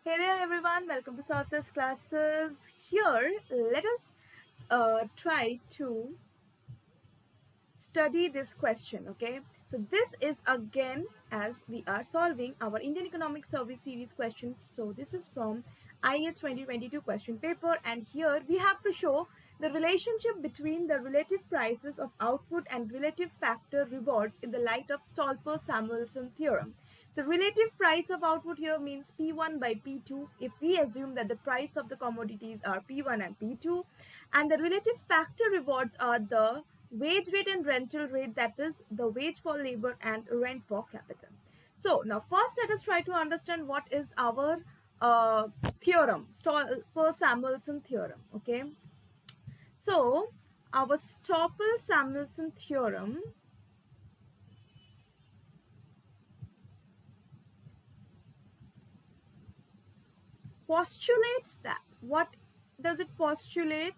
Hey there everyone, welcome to Software's classes. Here, let us try to study this question, okay? So this is again as we are solving our Indian Economic Service series questions. So this is from IS 2022 question paper, and here we have to show the relationship between the relative prices of output and relative factor rewards in the light of Stolper Samuelson theorem. So relative price of output here means P1 by P2 if we assume that the price of the commodities are P1 and P2, and the relative factor rewards are the wage rate and rental rate, that is the wage for labor and rent for capital. So now first let us try to understand what is our theorem, Stolper Samuelson theorem. Okay, so our Stolper Samuelson theorem postulates that, what does it postulate?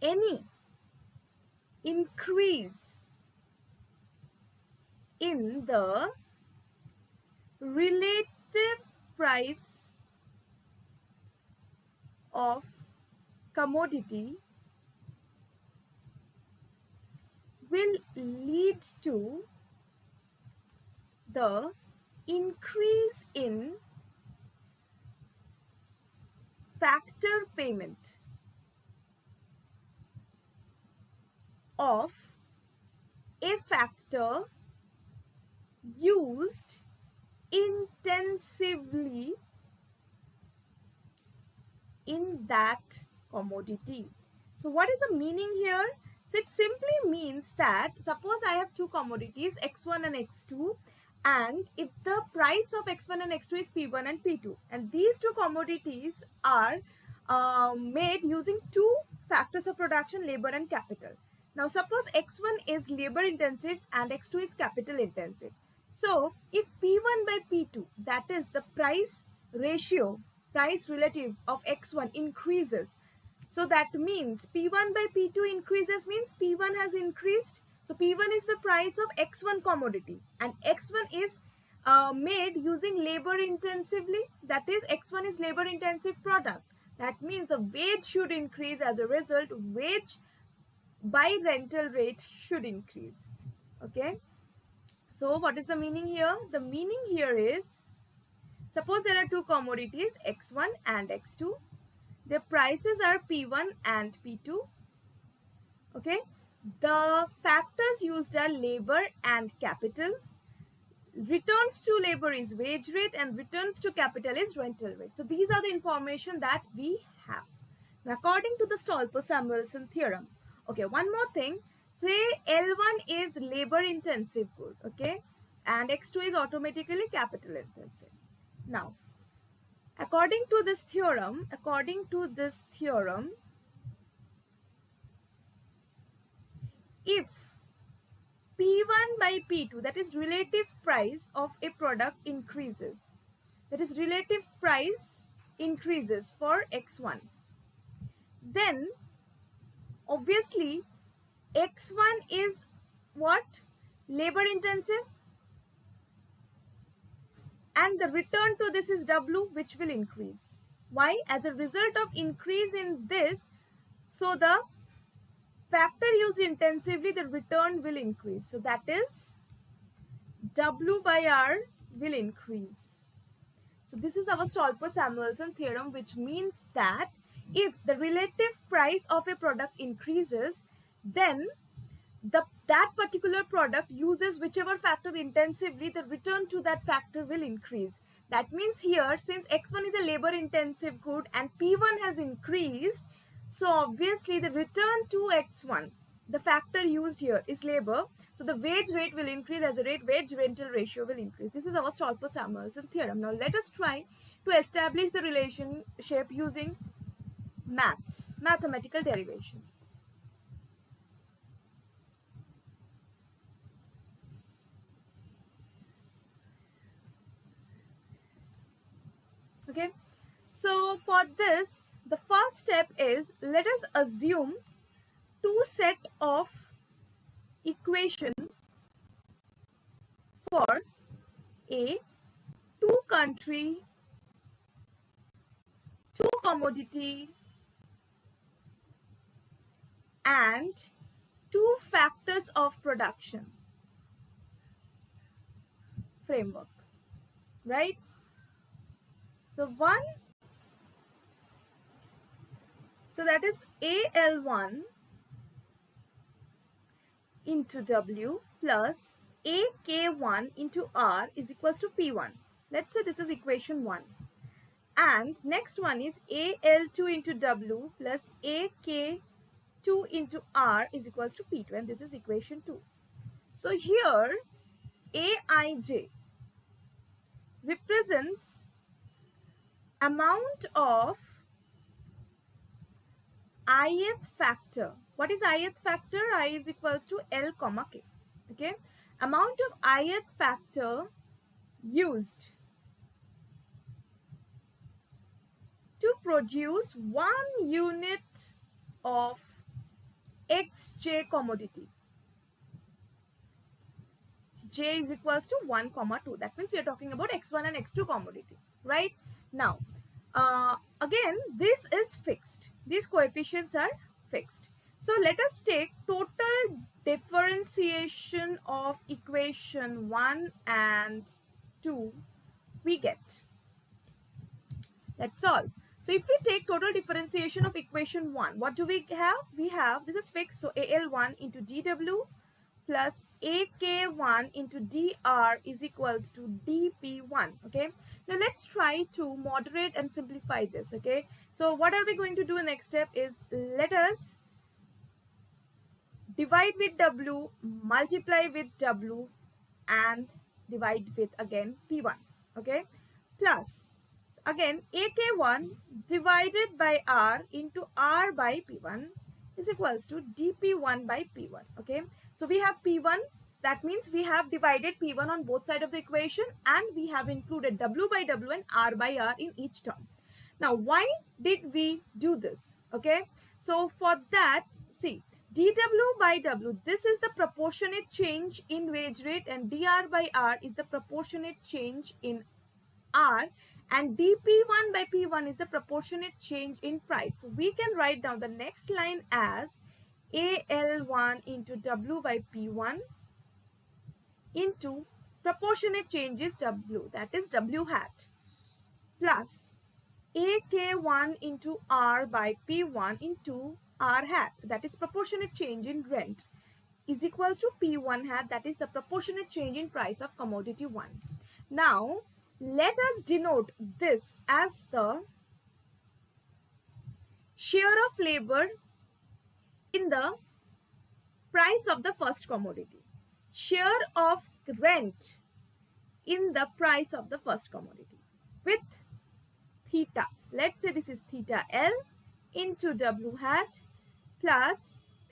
Any increase in the relative price of commodity will lead to the increase in factor payment of a factor used intensively in that commodity. So what is the meaning here? So it simply means that suppose I have two commodities x1 and x2, and if the price of x1 and x2 is p1 and p2, and these two commodities are made using two factors of production, labor and capital. Now suppose x1 is labor intensive and x2 is capital intensive. So if p1 by p2, that is the price ratio, price relative of x1 increases, so that means p1 by p2 increases means p1 has increased. So p1 is the price of x1 commodity and x1 is made using labor intensively, that is x1 is labor intensive product. That means the wage should increase, as a result wage by rental rate should increase. Okay, so what is the meaning here? The meaning here is, suppose there are two commodities x1 and x2, their prices are p1 and p2. Okay, the factors used are labor and capital. Returns to labor is wage rate and returns to capital is rental rate. So these are the information that we have. Now, according to the Stolper Samuelson theorem, okay, one more thing, say L1 is labor intensive good, okay, and X2 is automatically capital intensive. Now, according to this theorem, if P1 by P2, that is relative price of a product increases, that is relative price increases for X1, then obviously X1 is what? Labor intensive, and the return to this is W, which will increase. Why? As a result of increase in this, so the factor used intensively, the return will increase. So that is W by R will increase. So this is our Stolper Samuelson theorem, which means that if the relative price of a product increases, then that particular product uses whichever factor intensively, the return to that factor will increase. That means here, since X1 is a labor intensive good and P1 has increased, so obviously the return to X1, the factor used here is labor, so the wage rate will increase, as a rate wage rental ratio will increase. This is our Stolper Samuelson theorem. Now let us try to establish the relationship using mathematical derivation. Okay, so for this, the first step is, let us assume two set of equation for A country, 2 commodity, and 2 factors of production framework, right? So that is AL1 into W plus AK1 into R is equals to P1. Let's say this is equation 1. And next one is AL2 into W plus AK2 into R is equals to P2, and this is equation 2. So here Aij represents amount of ith factor. What is ith factor? I is equals to L comma K. Okay, amount of ith factor used to produce 1 unit of xj commodity. J is equals to 1 comma 2. That means we are talking about x1 and x2 commodity, right? Now again, this is fixed. These coefficients are fixed. So let us take total differentiation of equation 1 and 2 we get. That's all. So if we take total differentiation of equation 1, what do we have? We have, this is fixed, so AL1 into dW plus AK1 into dr is equals to dP1. Okay, now let's try to moderate and simplify this. Okay, so what are we going to do? Next step is, let us divide with W, multiply with W, and divide with again P1. Okay, plus again AK1 divided by R into R by P1 is equals to dP1 by P1. Okay, so we have P1, that means we have divided P1 on both sides of the equation, and we have included W by W and R by R in each term. Now why did we do this? Okay, so for that, see, dW by W, this is the proportionate change in wage rate, and dr by R is the proportionate change in R, and dP1 by P1 is the proportionate change in price. So we can write down the next line as AL1 into W by P1 into proportionate change is W, that is W hat, plus AK1 into R by P1 into R hat, that is proportionate change in rent, is equals to P1 hat, that is the proportionate change in price of commodity 1. Now let us denote this as the share of labor in the price of the first commodity, share of rent in the price of the first commodity, with theta. Let's say this is theta L into W hat plus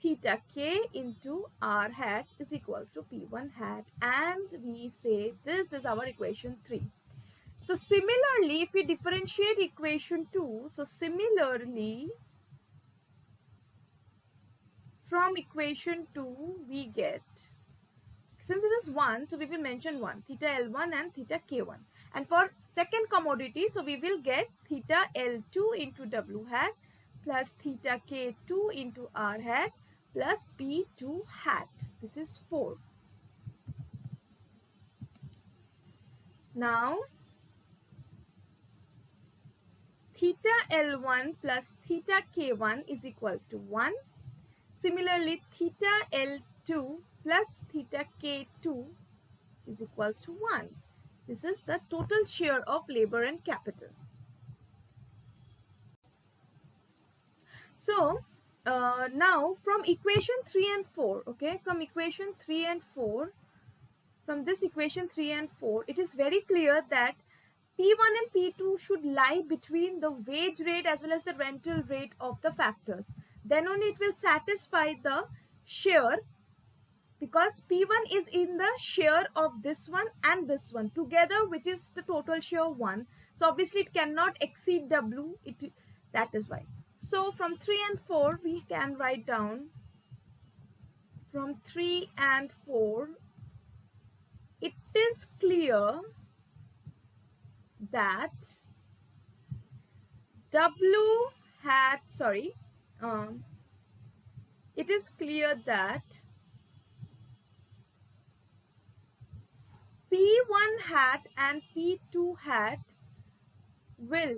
theta K into R hat is equals to P1 hat, and we say this is our equation 3. So similarly, if we differentiate equation 2, so similarly from equation 2 we get, since it is 1, so we will mention 1, theta L1 and theta K1. And for second commodity, so we will get theta L2 into W hat plus theta K2 into R hat plus P2 hat. This is 4. Now theta L1 plus theta K1 is equals to 1. Similarly, theta L2 plus theta K2 is equals to 1. This is the total share of labor and capital. So now from equation 3 and 4, okay, from equation 3 and 4, from this equation 3 and 4, it is very clear that P1 and P2 should lie between the wage rate as well as the rental rate of the factors. Then only it will satisfy the share, because P1 is in the share of this one and this one together, which is the total share 1. So obviously it cannot exceed W, that is why. So from 3 and 4 we can write down, from 3 and 4, it is clear that W hat, sorry, it is clear that P1 hat and P2 hat will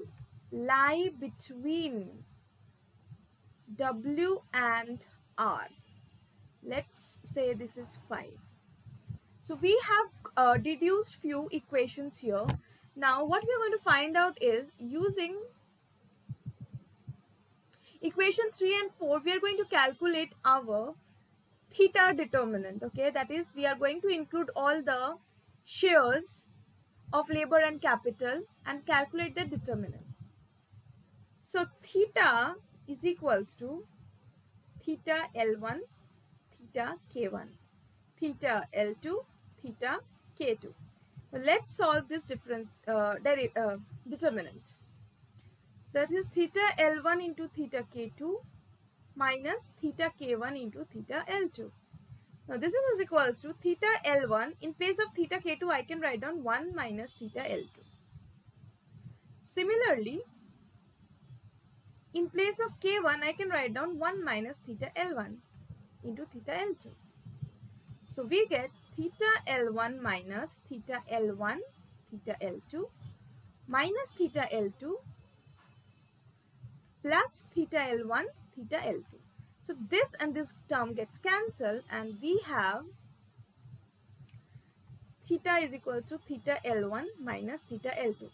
lie between W and R. Let's say this is 5. So we have deduced few equations here. Now what we are going to find out is, using equation 3 and 4, we are going to calculate our theta determinant. Okay, that is, we are going to include all the shares of labor and capital and calculate the determinant. So theta is equals to theta L1, theta K1, theta L2, theta K2. Now let's solve this determinant. That is theta L1 into theta K2 minus theta K1 into theta L2. Now this is equals to theta L1. In place of theta K2, I can write down 1 minus theta L2. Similarly, in place of K1, I can write down 1 minus theta L1 into theta L2. So we get theta L1 minus theta L1, theta L2 minus theta L2 plus theta L1, theta L2. So this and this term gets cancelled, and we have theta is equals to theta L1 minus theta L2.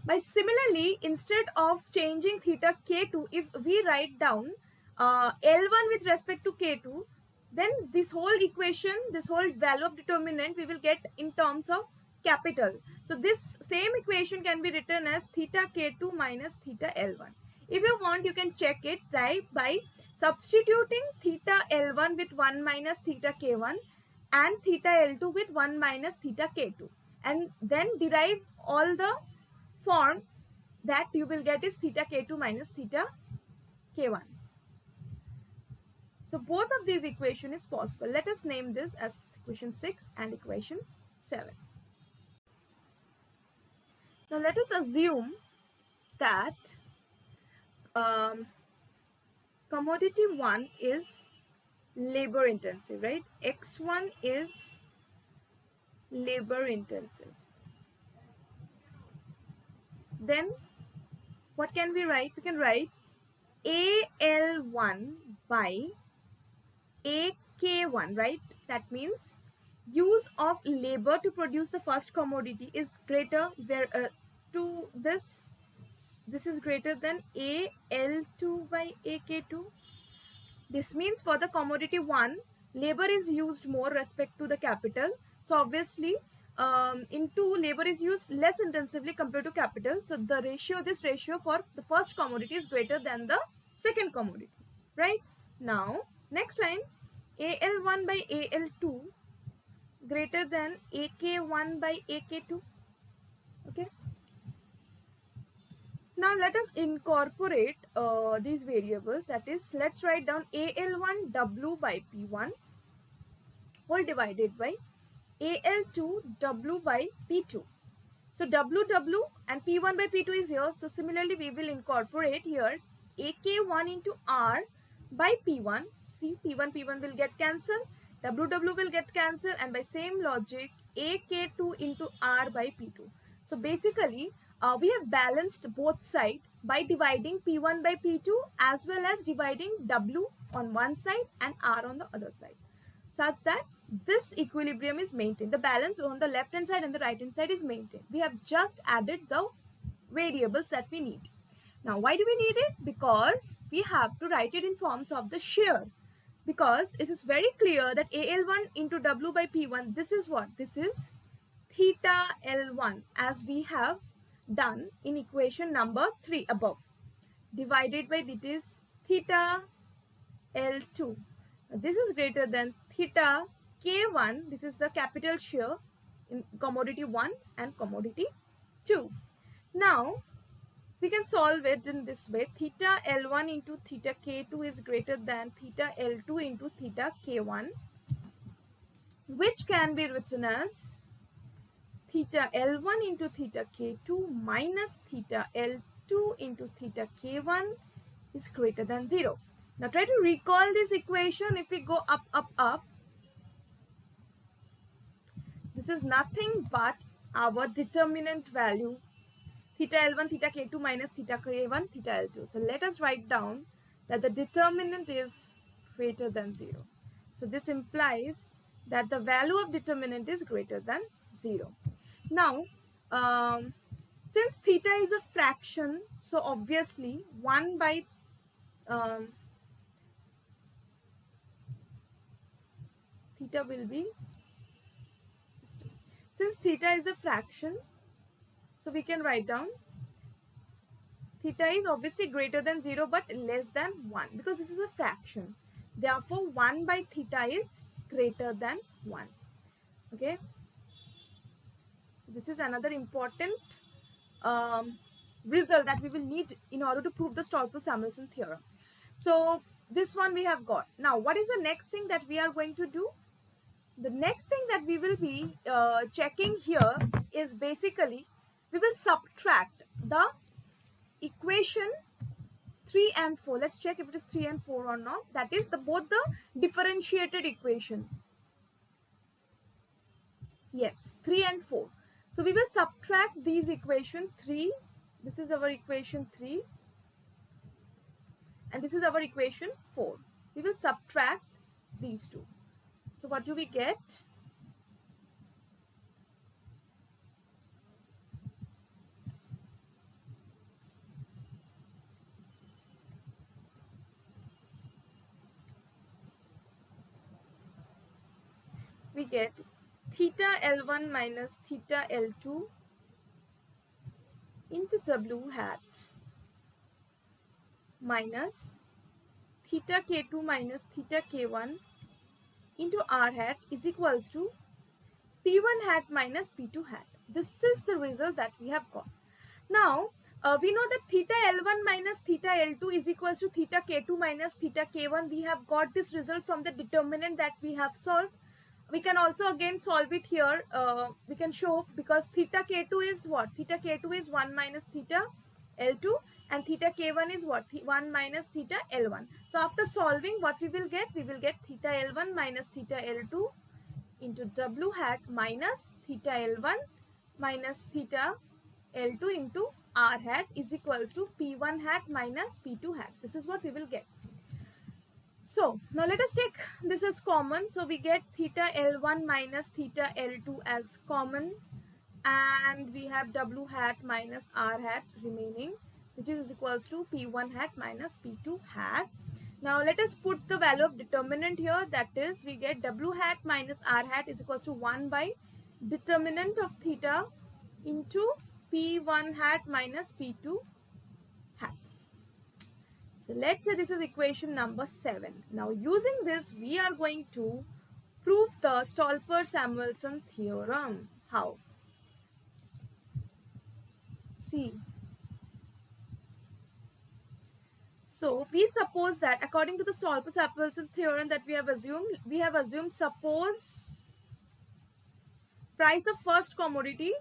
By similarly, instead of changing theta K2, if we write down L1 with respect to K2, then this whole equation, this whole value of determinant, we will get in terms of capital. So this same equation can be written as theta K2 minus theta L1. If you want, you can check it by substituting theta L1 with 1 minus theta K1 and theta L2 with 1 minus theta K2, and then derive all the form that you will get is theta K2 minus theta K1. So both of these equation is possible. Let us name this as equation 6 and equation 7. Now let us assume that commodity 1 is labor intensive, right? X1 is labor intensive. Then what can we write? We can write AL1 by AK1, right? That means use of labor to produce the first commodity is greater to this is greater than AL2 by AK2. This means for the commodity 1, labor is used more respect to the capital. So obviously in 2, labor is used less intensively compared to capital. So the ratio, this ratio for the first commodity is greater than the second commodity, right? Now next line, AL1 by AL2 greater than AK1 by AK2. Okay. Now let us incorporate these variables. That is, let's write down AL1 W by P1 whole divided by AL2 W by P2. So W and P1 by P2 is here. So similarly, we will incorporate here AK1 into R by P1. See, P1 will get cancelled, W will get cancelled, and by same logic, AK2 into R by P2. So basically, we have balanced both sides by dividing P1 by P2 as well as dividing W on one side and R on the other side, such that this equilibrium is maintained. The balance on the left hand side and the right hand side is maintained. We have just added the variables that we need. Now why do we need it? Because we have to write it in forms of the shear. Because it is very clear that AL1 into W by P1, this is what? This is theta L1, as we have done in equation number 3 above, divided by it is theta L2. This is greater than theta K1. This is the capital shear in commodity 1 and commodity 2. Now we can solve it in this way. Theta L1 into theta K2 is greater than theta L2 into theta K1, which can be written as theta L1 into theta K2 minus theta L2 into theta K1 is greater than 0. Now try to recall this equation. If we go up, up, up, this is nothing but our determinant value, theta L1, theta K2 minus theta K1, theta L2. So let us write down that the determinant is greater than 0. So this implies that the value of determinant is greater than 0. Now, since theta is a fraction, so obviously 1 by theta will be, since theta is a fraction, so we can write down theta is obviously greater than 0 but less than 1 because this is a fraction. Therefore, 1 by theta is greater than 1. Okay. This is another important result that we will need in order to prove the Stolper Samuelson theorem. So this one we have got. Now, what is the next thing that we are going to do? The next thing that we will be checking here is basically we will subtract the equation 3 and 4. Let's check if it is 3 and 4 or not. That is both the differentiated equation. Yes, 3 and 4. So we will subtract these equation 3. This is our equation 3. And this is our equation 4. We will subtract these two. So what do we get? We get theta L1 minus theta L2 into W hat minus theta K2 minus theta K1 into R hat is equals to P1 hat minus P2 hat. This is the result that we have got. Now, we know that theta L1 minus theta L2 is equals to theta K2 minus theta K1. We have got this result from the determinant that we have solved. We can also again solve it here. We can show because theta K2 is what? Theta K2 is 1 minus theta L2 and theta K1 is what? 1 minus theta L1. So after solving, what we will get? We will get theta L1 minus theta L2 into W hat minus theta L1 minus theta L2 into R hat is equals to P1 hat minus P2 hat. This is what we will get. So now let us take this as common. So we get theta L1 minus theta L2 as common and we have W hat minus R hat remaining, which is equals to P1 hat minus P2 hat. Now let us put the value of determinant here. That is, we get W hat minus R hat is equals to 1 by determinant of theta into P1 hat minus P2 hat. So let's say this is equation number 7. Now using this, we are going to prove the Stolper Samuelson theorem. How? See. So we suppose that according to the Stolper Samuelson theorem that we have assumed suppose price of first commodity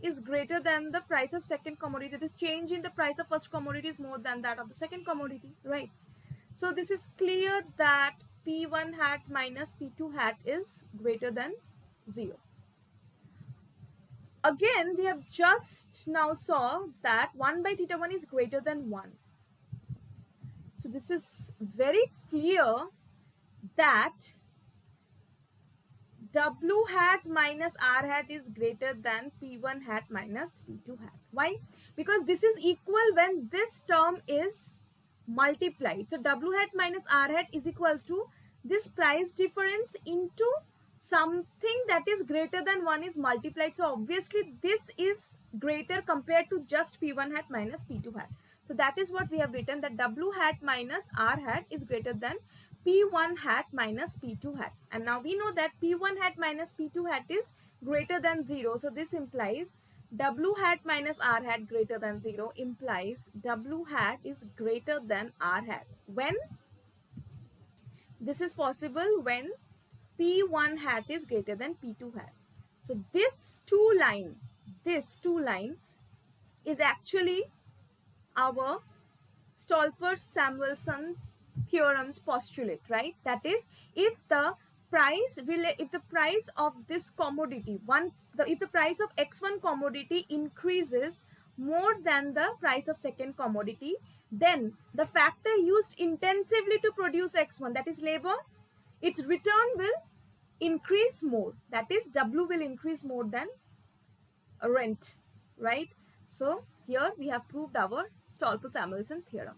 is greater than the price of second commodity. This change in the price of first commodity is more than that of the second commodity, right? So this is clear that P1 hat minus P2 hat is greater than 0. Again, we have just now saw that 1 by theta 1 is greater than 1. So this is very clear that W hat minus R hat is greater than P1 hat minus P2 hat. Why? Because this is equal when this term is multiplied. So W hat minus R hat is equals to this price difference into something that is greater than 1 is multiplied. So obviously this is greater compared to just P1 hat minus P2 hat. So that is what we have written, that W hat minus R hat is greater than P1 hat minus P2 hat. And now we know that P1 hat minus P2 hat is greater than 0. So this implies W hat minus R hat greater than 0 implies W hat is greater than R hat. When? This is possible when P1 hat is greater than P2 hat. So this two line, is actually our Stolper Samuelson theorem's postulate, right? That is, if the price of this commodity if the price of x1 commodity increases more than the price of second commodity, then the factor used intensively to produce x1, that is labor, its return will increase more, that is W will increase more than rent, right? So here we have proved our Stolper Samuelson theorem.